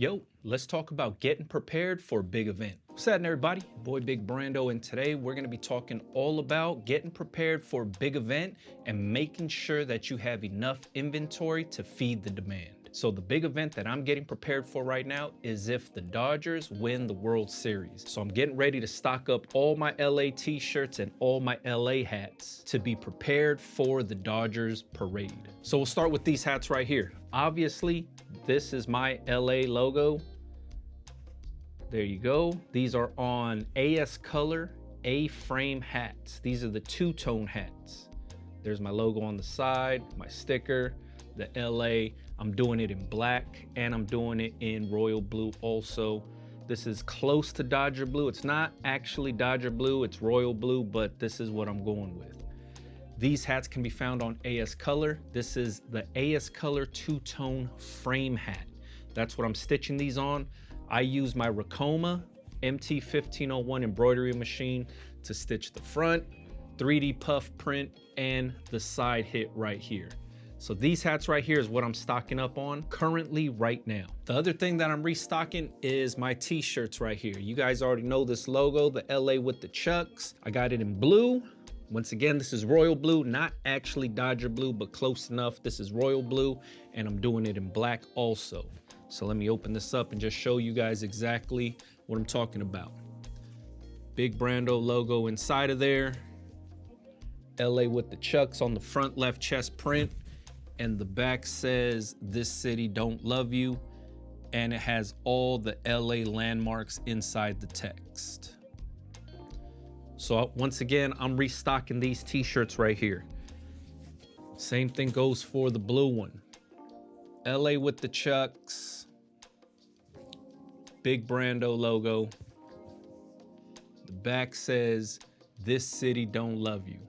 Yo, let's talk about getting prepared for a big event. What's happening, everybody? Boy Big Brando, and today we're going to be talking all about getting prepared for a big event and making sure that you have enough inventory to feed the demand. So the big event that I'm getting prepared for right now is if the Dodgers win the World Series. So I'm getting ready to stock up all my LA t-shirts and all my LA hats to be prepared for the Dodgers parade. So we'll start with these hats right here. Obviously, this is my LA logo. There you go. These are on AS Color A-frame hats. These are the two-tone hats. There's my logo on the side, my sticker, the LA. I'm doing it in black and I'm doing it in royal blue also. This is close to Dodger blue. It's not actually Dodger blue, it's royal blue, but this is what I'm going with. These hats can be found on AS Color. This is the AS Color two-tone frame hat. That's what I'm stitching these on. I use my Ricoma MT1501 embroidery machine to stitch the front, 3D puff print, and the side hit right here. So these hats right here is what I'm stocking up on currently right now. The other thing that I'm restocking is my t-shirts right here. You guys already know this logo, the LA with the chucks. I got it in blue. Once again, this is royal blue, not actually Dodger blue, but close enough. This is royal blue, and I'm doing it in black also. So let me open this up and just show you guys exactly what I'm talking about. Big Brando logo inside of there. LA with the chucks on the front left chest print. And the back says, "This city don't love you." And it has all the LA landmarks inside the text. So once again, I'm restocking these t-shirts right here. Same thing goes for the blue one. LA with the chucks. Big Brando logo. The back says, "This city don't love you."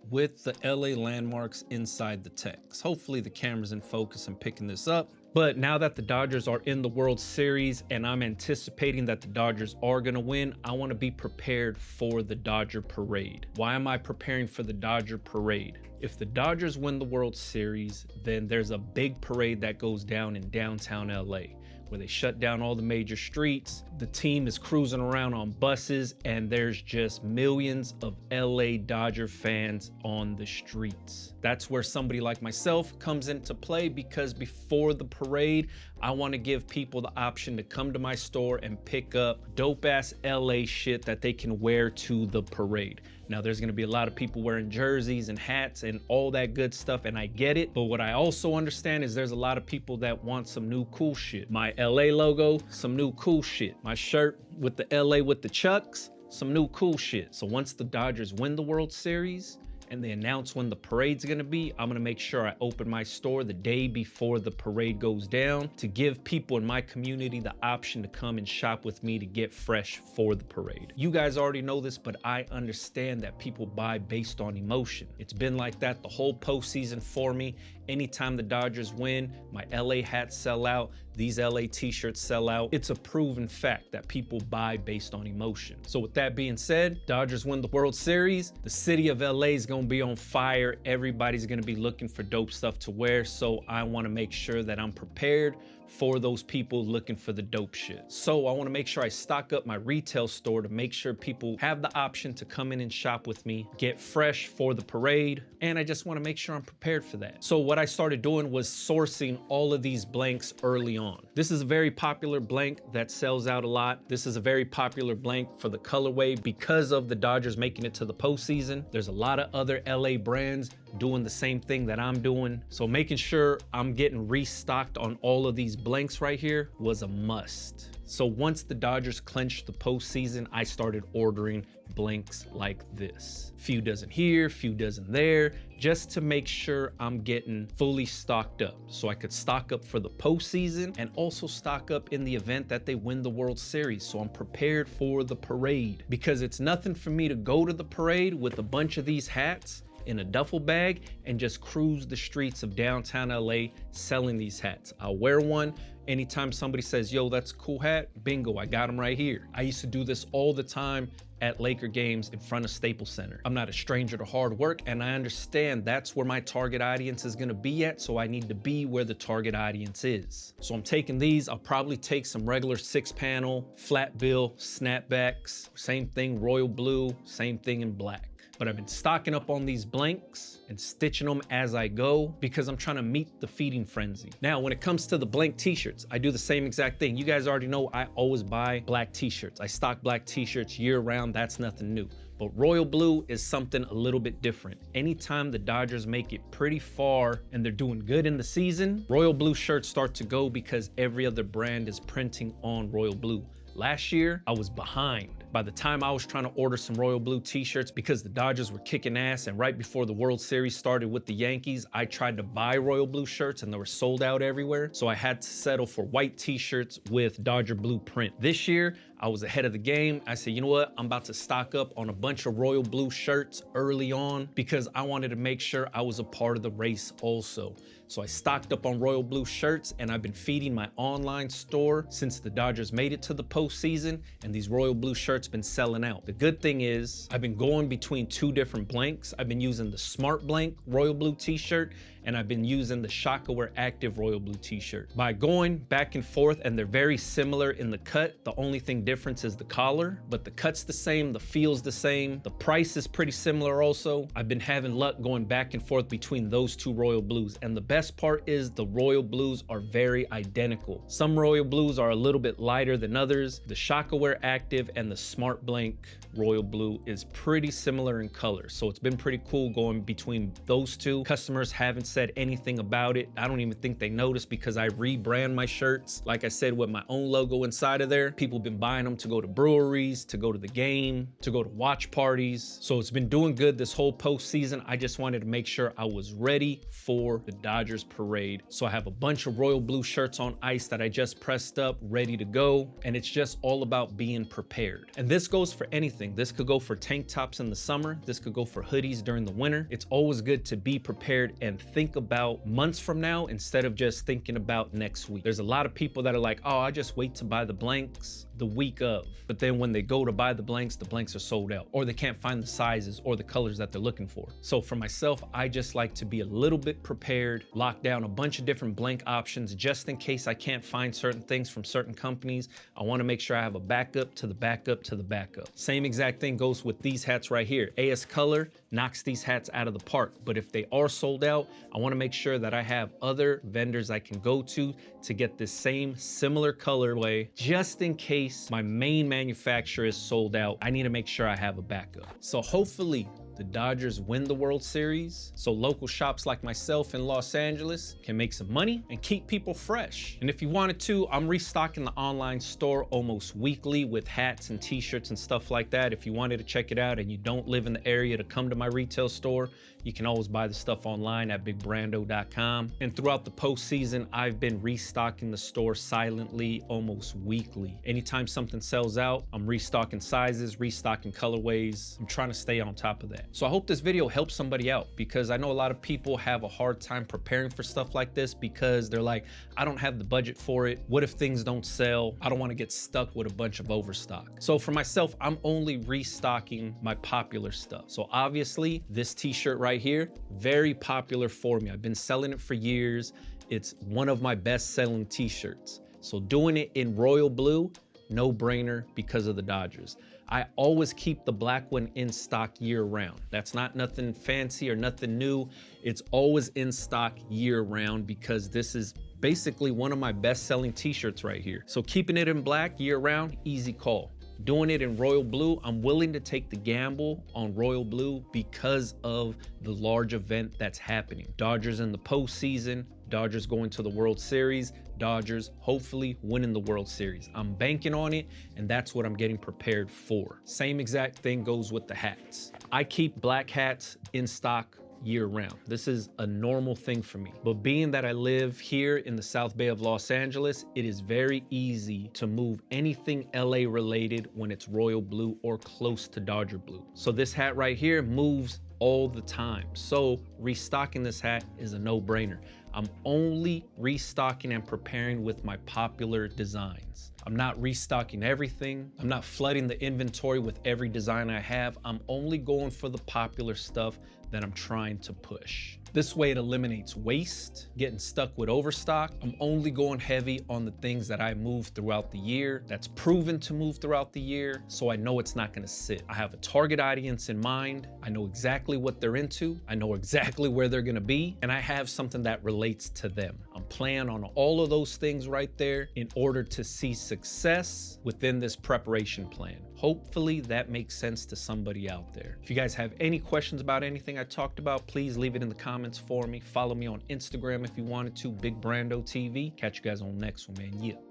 With the LA landmarks inside the text. Hopefully the camera's in focus and picking this up. But now that the Dodgers are in the World Series and I'm anticipating that the Dodgers are gonna win, I wanna be prepared for the Dodger parade. Why am I preparing for the Dodger parade? If the Dodgers win the World Series, then there's a big parade that goes down in downtown LA, where they shut down all the major streets. The team is cruising around on buses and there's just millions of LA Dodger fans on the streets. That's where somebody like myself comes into play, because before the parade, I want to give people the option to come to my store and pick up dope ass LA shit that they can wear to the parade. Now there's gonna be a lot of people wearing jerseys and hats and all that good stuff, and I get it. But what I also understand is there's a lot of people that want some new cool shit. My LA logo, some new cool shit. My shirt with the LA with the chucks, some new cool shit. So once the Dodgers win the World Series and they announce when the parade's gonna be, I'm gonna make sure I open my store the day before the parade goes down to give people in my community the option to come and shop with me to get fresh for the parade. You guys already know this, but I understand that people buy based on emotion. It's been like that the whole postseason for me. Anytime the Dodgers win, my LA hats sell out, these LA t-shirts sell out. It's a proven fact that people buy based on emotion. So with that being said, Dodgers win the World Series, the city of LA is gonna be on fire. Everybody's gonna be looking for dope stuff to wear. So I wanna make sure that I'm prepared for those people looking for the dope shit. So I wanna make sure I stock up my retail store to make sure people have the option to come in and shop with me, get fresh for the parade, and I just wanna make sure I'm prepared for that. So what I started doing was sourcing all of these blanks early on. This is a very popular blank that sells out a lot. This is a very popular blank for the colorway because of the Dodgers making it to the postseason. There's a lot of other LA brands doing the same thing that I'm doing. So making sure I'm getting restocked on all of these blanks right here was a must. So once the Dodgers clinched the postseason, I started ordering blanks like this. Few dozen here, few dozen there, just to make sure I'm getting fully stocked up so I could stock up for the postseason and also stock up in the event that they win the World Series. So I'm prepared for the parade, because it's nothing for me to go to the parade with a bunch of these hats in a duffel bag and just cruise the streets of downtown LA selling these hats. I'll wear one. Anytime somebody says, "Yo, that's a cool hat," bingo, I got them right here. I used to do this all the time at Laker games in front of Staples Center. I'm not a stranger to hard work, and I understand that's where my target audience is gonna be at, so I need to be where the target audience is. So I'm taking these. I'll probably take some regular 6-panel, flat bill, snapbacks, same thing, royal blue, same thing in black. But I've been stocking up on these blanks and stitching them as I go because I'm trying to meet the feeding frenzy. Now, when it comes to the blank t-shirts, I do the same exact thing. You guys already know I always buy black t-shirts. I stock black t-shirts year round. That's nothing new. But royal blue is something a little bit different. Anytime the Dodgers make it pretty far and they're doing good in the season, royal blue shirts start to go because every other brand is printing on royal blue. Last year, I was behind. By the time I was trying to order some royal blue t-shirts because the Dodgers were kicking ass, and right before the World Series started with the Yankees, I tried to buy royal blue shirts and they were sold out everywhere. So I had to settle for white t-shirts with Dodger blue print. This year, I was ahead of the game. I said, you know what? I'm about to stock up on a bunch of royal blue shirts early on because I wanted to make sure I was a part of the race also. So I stocked up on royal blue shirts, and I've been feeding my online store since the Dodgers made it to the postseason, and these royal blue shirts been selling out. The good thing is I've been going between 2 different blanks. I've been using the Smart Blank royal blue t-shirt, and I've been using the Supacolor Active royal blue t-shirt. By going back and forth, and they're very similar in the cut, the only thing difference is the collar, but the cut's the same, the feel's the same, the price is pretty similar also. I've been having luck going back and forth between those 2 royal blues, and the best part is the royal blues are very identical. Some royal blues are a little bit lighter than others. The Supacolor Active and the Smart Blank royal blue is pretty similar in color, so it's been pretty cool going between those 2. Customers haven't said anything about it. I don't even think they noticed because I rebrand my shirts, like I said, with my own logo inside of there. People have been buying them to go to breweries, to go to the game, to go to watch parties. So it's been doing good this whole postseason. I just wanted to make sure I was ready for the Dodgers parade. So I have a bunch of royal blue shirts on ice that I just pressed up, ready to go. And it's just all about being prepared. And this goes for anything. This could go for tank tops in the summer. This could go for hoodies during the winter. It's always good to be prepared and think about months from now instead of just thinking about next week. There's a lot of people that are like, oh, I just wait to buy the blanks the week of. But then when they go to buy the blanks are sold out, or they can't find the sizes or the colors that they're looking for. So for myself, I just like to be a little bit prepared, lock down a bunch of different blank options just in case I can't find certain things from certain companies. I want to make sure I have a backup to the backup to the backup. Same exact thing goes with these hats right here. AS Color knocks these hats out of the park, but if they are sold out, I want to make sure that I have other vendors I can go to get this same similar colorway just in case my main manufacturer is sold out. I need to make sure I have a backup. So hopefully the Dodgers win the World Series so local shops like myself in Los Angeles can make some money and keep people fresh. And if you wanted to, I'm restocking the online store almost weekly with hats and t-shirts and stuff like that. If you wanted to check it out and you don't live in the area to come to my retail store, you can always buy the stuff online at bigbrando.com. And throughout the postseason, I've been restocking the store silently almost weekly. Anytime something sells out, I'm restocking sizes, restocking colorways. I'm trying to stay on top of that. So I hope this video helps somebody out because I know a lot of people have a hard time preparing for stuff like this because they're like, I don't have the budget for it. What if things don't sell? I don't want to get stuck with a bunch of overstock. So for myself, I'm only restocking my popular stuff. So obviously this t-shirt right here, very popular for me. I've been selling it for years. It's one of my best selling t-shirts. So doing it in royal blue, no brainer because of the Dodgers. I always keep the black one in stock year round. That's not nothing fancy or nothing new. It's always in stock year round because this is basically one of my best selling t-shirts right here. So keeping it in black year round, easy call. Doing it in royal blue, I'm willing to take the gamble on royal blue because of the large event that's happening. Dodgers in the postseason, Dodgers going to the World Series, Dodgers hopefully winning the World Series. I'm banking on it, and that's what I'm getting prepared for. Same exact thing goes with the hats. I keep black hats in stock year round. This is a normal thing for me. But being that I live here in the South Bay of Los Angeles, it is very easy to move anything LA related when it's royal blue or close to Dodger blue. So this hat right here moves all the time. So restocking this hat is a no-brainer. I'm only restocking and preparing with my popular designs. I'm not restocking everything. I'm not flooding the inventory with every design I have. I'm only going for the popular stuff that I'm trying to push. This way it eliminates waste, getting stuck with overstock. I'm only going heavy on the things that I move throughout the year, that's proven to move throughout the year, so I know it's not gonna sit. I have a target audience in mind. I know exactly what they're into. I know exactly where they're gonna be, and I have something that relates to them. I'm playing on all of those things right there in order to see success within this preparation plan. Hopefully that makes sense to somebody out there. If you guys have any questions about anything I talked about, please leave it in the comments for me. Follow me on Instagram if you wanted to, Big Brando TV. Catch you guys on the next one, man. Yeah.